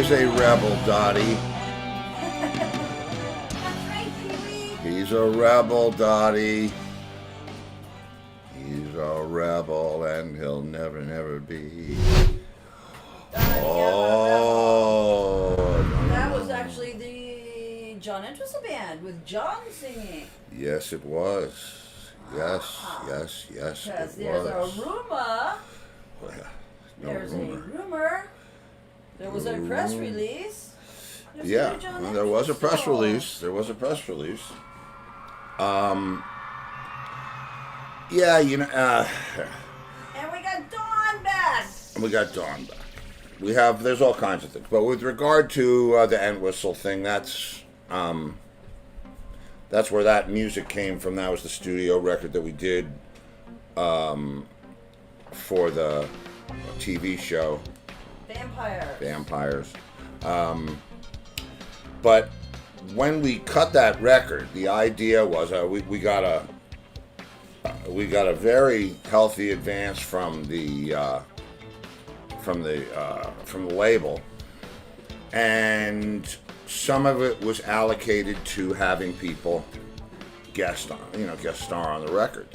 He's a rebel, Dottie. That's right, Pee-wee. He's a rebel, Dottie. He's a rebel, and he'll never, never be. Oh. That was actually the John Entwistle Band with John singing. Yes, it was. Yes, yes, yes, Because it there's was. a rumor. No There's rumor. a rumor. There was a press release. There's a Yeah, new John well, there was a press Entwistle. release. There was a press release. Yeah, you know, And we got Dawn back. we got Dawn back. There's all kinds of things. But with regard to the Entwistle thing, that's where that music came from. That was the studio record that we did for the TV show Vampires. But when we cut that record, the idea was we got a very healthy advance from the label, and some of it was allocated to having people guest star on the record.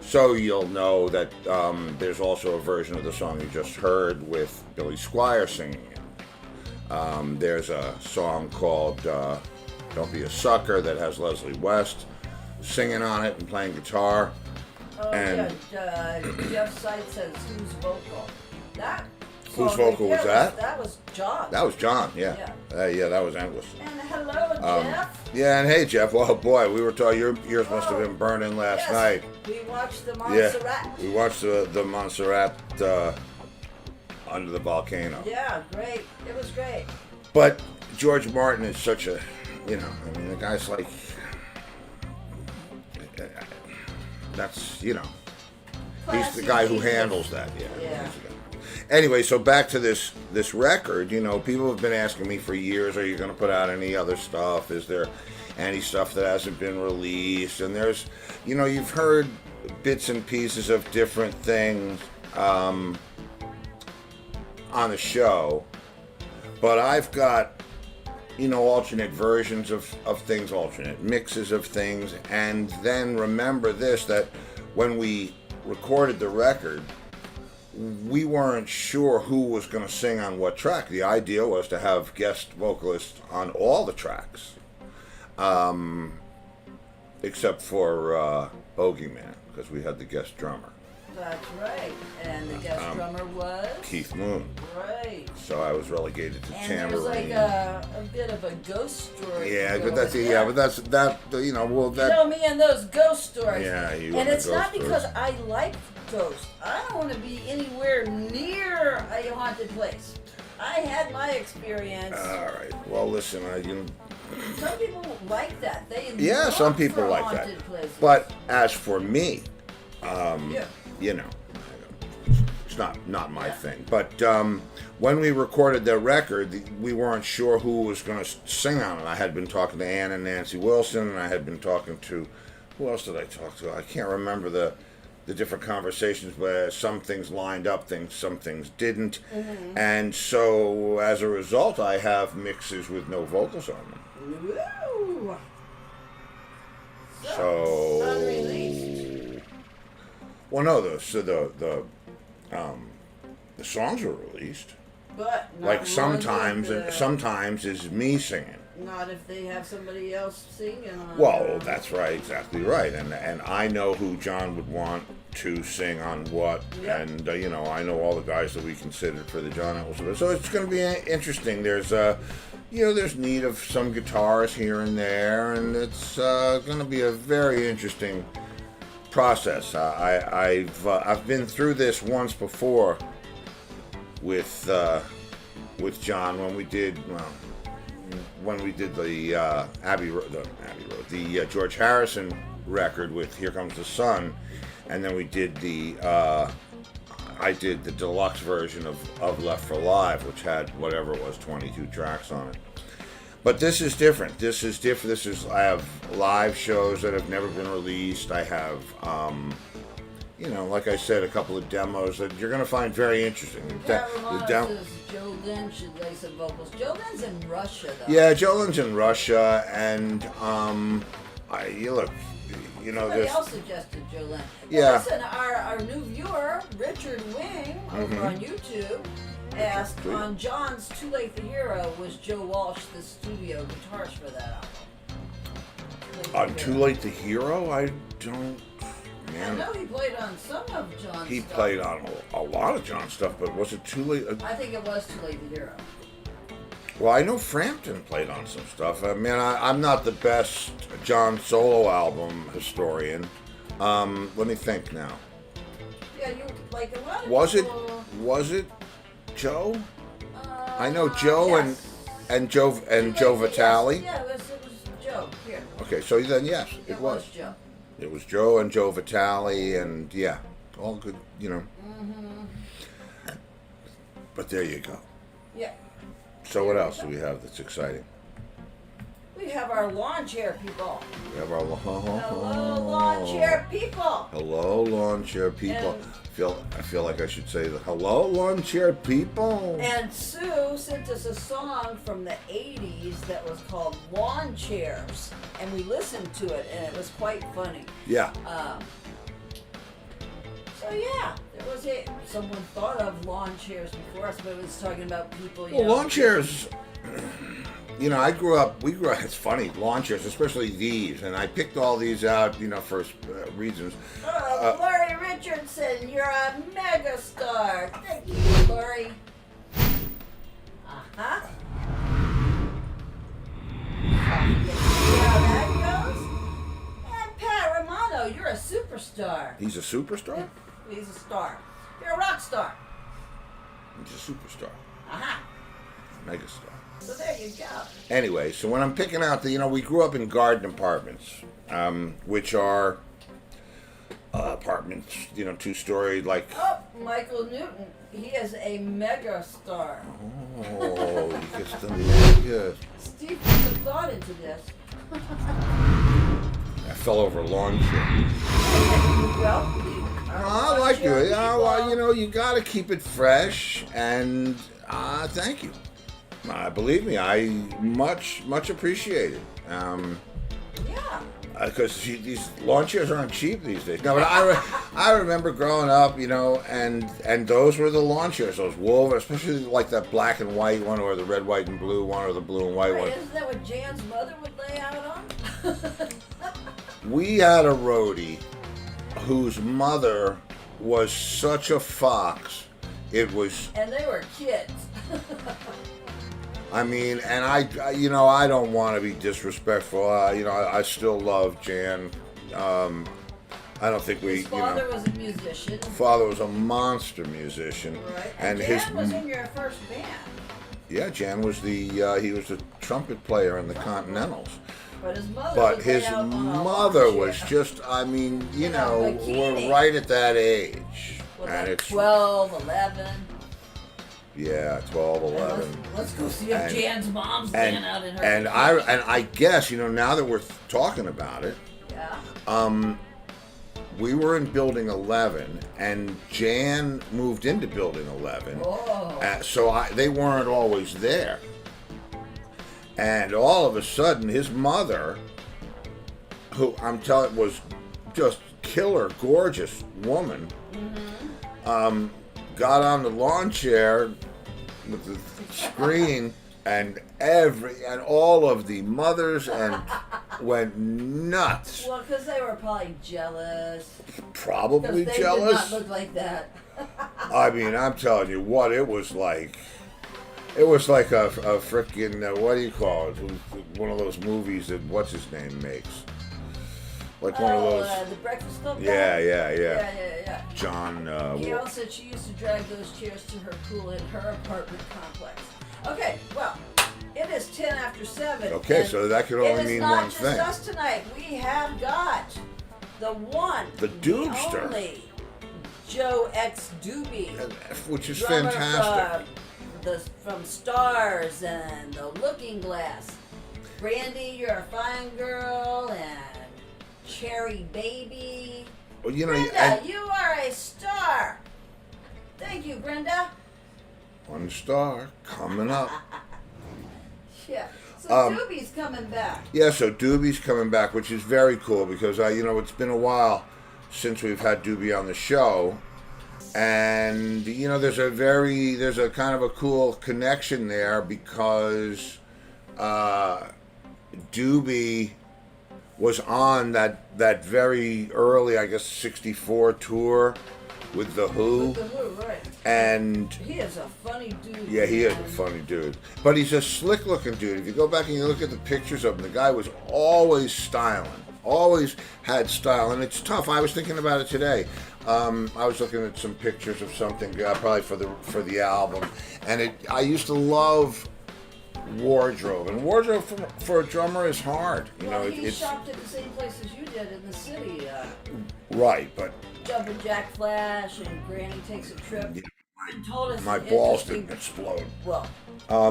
So you'll know that there's also a version of the song you just heard with Billy Squier singing it. There's a song called Don't Be a Sucker that has Leslie West singing on it and playing guitar. Oh, And- yeah, Jeff Seitz says who's vocal. That Whose song vocal right was there that? That was John. That was John, yeah. That was Entwistle. And hello, Jeff. Yeah, and hey, Jeff. Well, boy, we were talking. Yours must have been burning last Yes, night. We watched the Yeah, Montserrat. we watched the Montserrat under the volcano. Yeah, great. It was great. But George Martin is such a, the guy's like, that's, he's the guy who handles that. Yeah. Yeah. He's the guy. Anyway, so back to this record. People have been asking me for years, are you going to put out any other stuff? Is there any stuff that hasn't been released? And there's, you've heard bits and pieces of different things on the show, but I've got, alternate versions of things, alternate mixes of things, and then remember this, that when we recorded the record, we weren't sure who was going to sing on what track. The idea was to have guest vocalists on all the tracks, except for Bogeyman, because we had the guest drummer. That's right. And the guest drummer was? Keith Moon. Right. So I was relegated to And tambourine. there's like a bit of a ghost story. Yeah, to go but that's with me and those ghost stories. Yeah, you And and the it's not ghost because stories. I like ghosts. I don't want to be anywhere near a haunted place. I had my experience. All right. Well, listen, Some people like that. They yeah, look some people for like that. haunted places. But as for me, Yeah. it's not my thing. But when we recorded the record, we weren't sure who was going to sing on it. I had been talking to Ann and Nancy Wilson, and I had been talking to, who else did I talk to? I can't remember the different conversations, but some things lined up, some things didn't. Mm-hmm. And so as a result, I have mixes with no vocals on them. Woo! So Unreleased. well, no, the songs were released. But not Like more sometimes, than the- sometimes is me singing. Not if they have somebody else singing on Well, that's right, exactly right, and I know who John would want to sing on what, Yep. and I know all the guys that we considered for the John Entwistle. So it's going to be interesting. There's there's need of some guitars here and there, and it's going to be a very interesting process. I've been through this once before with John when we did the George Harrison record with Here Comes the Sun, and then we did I did the deluxe version of Left for Live, which had whatever it was, 22 tracks on it. But this is different. I have live shows that have never been released. I have you know, like I said, a couple of demos that you're going to find very interesting. Pat Romano says Joe Lynn should lay some vocals. Joe Lynn's in Russia, though. Yeah, Joe Lynn's in Russia, and you look, you know, Somebody this. else suggested Joe Lynn. Yeah. Well, listen, our new viewer, Richard Wing, over on YouTube, asked, on John's Too Late the Hero, was Joe Walsh the studio guitarist for that album? On Too Late the Hero? I don't... Man. I know he played on some of John's stuff. He played on a lot of John's stuff, but was it Too Late? I think it was Too Late the Hero. Well, I know Frampton played on some stuff. I mean, I'm not the best John solo album historian. Let me think now. Yeah, you like a lot of Was people, it Joe? I know Joe yes. and Joe Vitale. Yes. Yeah, it was Joe. Here. Okay, so then yes, it was. Joe. It was Joe and Joe Vitale, and yeah, all good, you know. Mm-hmm. But there you go. Yeah. So what else do we have that's exciting? We have our lawn chair people. We have our Hello, lawn chair people. Hello, lawn chair people. I feel like I should say the hello, lawn chair people. And Sue sent us a song from the 80s that was called Lawn Chairs, and we listened to it, and it was quite funny. Yeah. So yeah, there was someone thought of lawn chairs before us, but it was talking about people. Well, lawn chairs. You know, we grew up, it's funny, lawn chairs, especially these, and I picked all these out, you know, for reasons. Lori Richardson, you're a megastar. Thank you, Lori. Uh-huh. See how that goes? And Pat Romano, you're a superstar. He's a superstar? He's a star. You're a rock star. He's a superstar. Uh-huh. Megastar. So there you go. Anyway, so when I'm picking out we grew up in garden apartments, which are apartments, you know, 2-story, like... Oh, Michael Newton. He is a mega star. Oh, he gets the mega... Steve put some thought into this. I fell over a lawn chair. Well, I like it. Well, you know, you got to keep it fresh, and thank you. Believe me, I much appreciate it. Yeah. Because these lawn chairs aren't cheap these days. No, but I remember growing up, you know, and those were the lawn chairs, those woven, especially like that black and white one, or the red, white, and blue one, or the blue and white one. Isn't that what Jan's mother would lay out on? We had a roadie whose mother was such a fox. It was. And they were kids. I mean, and I you know, I don't want to be disrespectful. You know, I still love Jan. I don't think we. His father was a musician. Father was a monster musician. Right. And Jan was in your first band. Yeah, Jan was he was a trumpet player in the Continentals. But his mother was just, I mean, you know, we're right at that age. Was and like it's 12, 11. Yeah, 12, 11. Let's go see if Jan's mom's laying out in her. And I guess, you know, now that we're talking about it, yeah. We were in building 11, and Jan moved into building 11. Oh. So they weren't always there. And all of a sudden, his mother, who I'm telling was just killer, gorgeous woman, got on the lawn chair with the screen, and all of the mothers and went nuts. Well, because they were probably jealous. Probably they jealous. Did not look like that. I mean, I'm telling you what, it was like. It was like a freaking, what do you call it? One of those movies that what's his name makes. Like one of those. The Breakfast Club. Yeah. John. Gail said she used to drag those chairs to her pool in her apartment complex. Okay, well, it is 10 after 7. Okay, so that could only mean one thing. It is not just us tonight. We have got the one, the Doobster, only Joe X Doobie, which is fantastic. From Stars and The Looking Glass. Brandy, You're a Fine Girl, and Cherry Baby. Well, you know, Brenda, you are my star. Thank you, Brenda. 1 star coming up. Yeah. So Um, Doobie's coming back. Yeah, so Doobie's coming back, which is very cool because it's been a while since we've had Doobie on the show, and there's a kind of a cool connection there because Doobie was on that very early, I guess, '64 tour with the Who. With the Who, right. And he is a funny dude. yeah, he is man. a funny dude. But he's a slick looking dude. If you go back and you look at the pictures of him, the guy was always styling. Always had style. And it's tough. I was thinking about it today. I was looking at some pictures of something, probably for the album. And I used to love wardrobe. And wardrobe for a drummer is hard. Well, he shopped at the same place as you did in the city. Right, but Jumpin' Jack Flash and Granny Takes a Trip. yeah, He told us my an balls interesting- didn't explode. Well,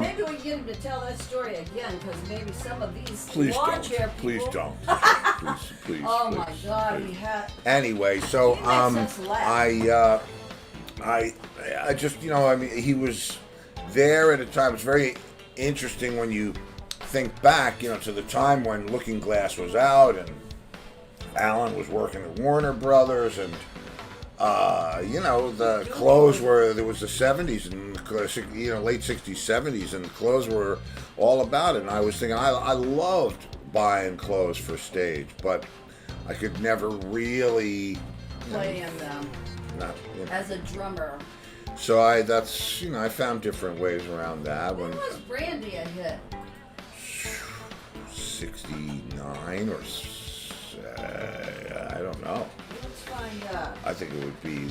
maybe we can get him to tell that story again because maybe some of these Please lawn don't. chair people. Please don't. Please. Oh please, my God, please. he had. Anyway, so He makes us laugh. I just he was there at a time. It's very interesting when you think back, to the time when Looking Glass was out and Alan was working at Warner Brothers, and the clothes there was the '70s and late '60s, '70s, and the clothes were all about it. And I was thinking I loved buying clothes for stage, but I could never really Play in them not, as a drummer. So I found different ways around that. When was Brandy a hit? 69 or I don't know. Let's find out. I think it would be.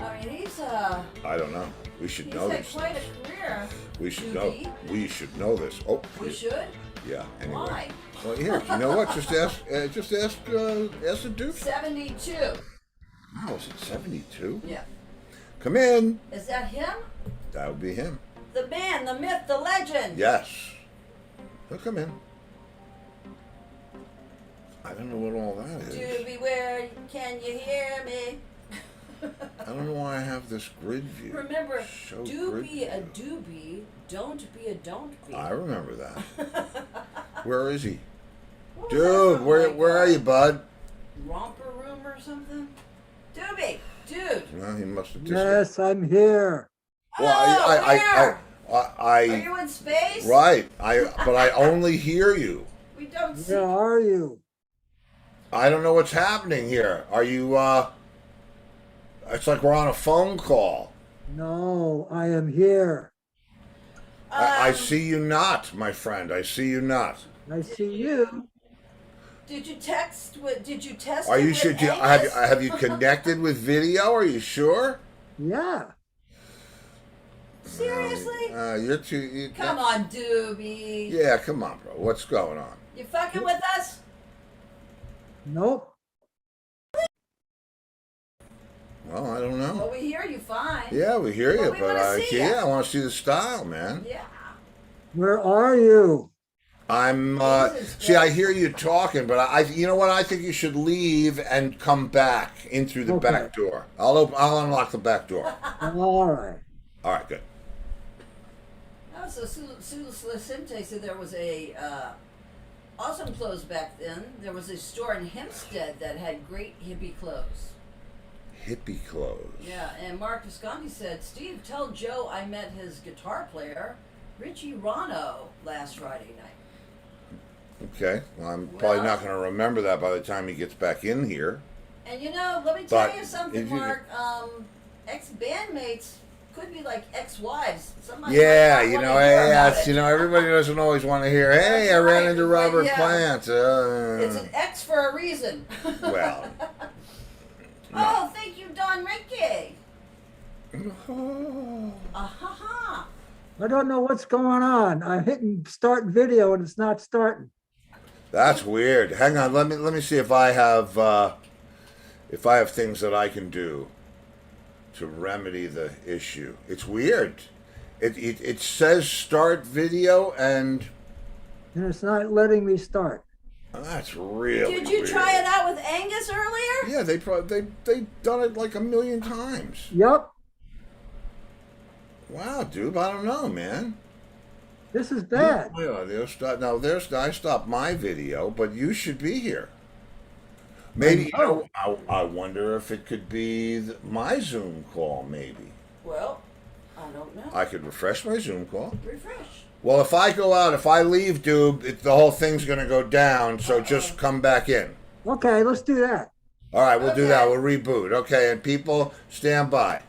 I mean, he's I don't know. We should know had this. quite a career. We should Doobie. know. We should know this. Oh, We should. yeah. Anyway. Why? Well, here. You know what? Just ask the Duke. 72. Wow, is it 72? Yeah. Come in. Is that him? That would be him. The man, the myth, the legend. Yes. He'll come in. I don't know what all that is. Doobie, where can you hear me? I don't know why I have this grid view. Remember, Show do grid be a doobie, don't be a don't be. I remember that. Where is he? What was that Dude, from, where are you, bud? Romper room or something? Doobie, dude. Well, he must have Yes, I'm here. Where? Are you in space? Right. But I only hear you. We don't see. Where are you? I don't know what's happening here. Are you it's like we're on a phone call. No, I am here. I see you not, my friend. I see you not. I see you. Did you text? Did you test? Are it you with sure? Angus? Have you connected with video? Are you sure? Yeah. Seriously? You're too. Come on, Doobie. Yeah, come on, bro. What's going on? You fucking with us? Nope. Well, I don't know. Well, we hear you fine. Yeah, we hear Well, you, we but wanna see ya. I want to see the style, man. Yeah. Where are you? I'm. Jesus See, I Christ. hear you talking, but you know what? I think you should leave and come back in through the Okay. back door. I'll unlock the back door. All right. All right, good. Oh, so Sue Slicente said there was a awesome clothes back then. There was a store in Hempstead that had great hippie clothes. Hippie clothes. Yeah, and Mark Visconti said, Steve, tell Joe I met his guitar player, Richie Rano, last Friday night. Okay. Well, I'm probably Well- not going to remember that by the time he gets back in here. And let me tell But you something, if you- Mark. Ex-bandmates could be like ex-wives. Somebody Yeah, might not wanna hear yeah, about it. Everybody doesn't always want to hear, hey, That's I ran right, into but Robert yeah. Plant. It's an ex for a reason. Well. Oh, thank you, Don Ricky. No. Ha. I don't know what's going on. I'm hitting start video and it's not starting. That's weird. Hang on, let me see if I have things that I can do to remedy the issue. It's weird. It says start video and And it's not letting me start. That's really. Did you weird. try it out with Angus earlier? Yeah, they done it like 1,000,000 times. Yep, Wow, dude, I don't know, man. this is bad. Yeah, I stopped my video, but you should be here. Maybe I know. I wonder if it could be my Zoom call. Maybe Well, I don't know. I could refresh my Zoom call. Refresh. Well, if I go out, if I leave, dude, the whole thing's gonna go down. So just come back in. Okay, let's do that. All right, we'll do that. Okay. We'll reboot. Okay, and people stand by.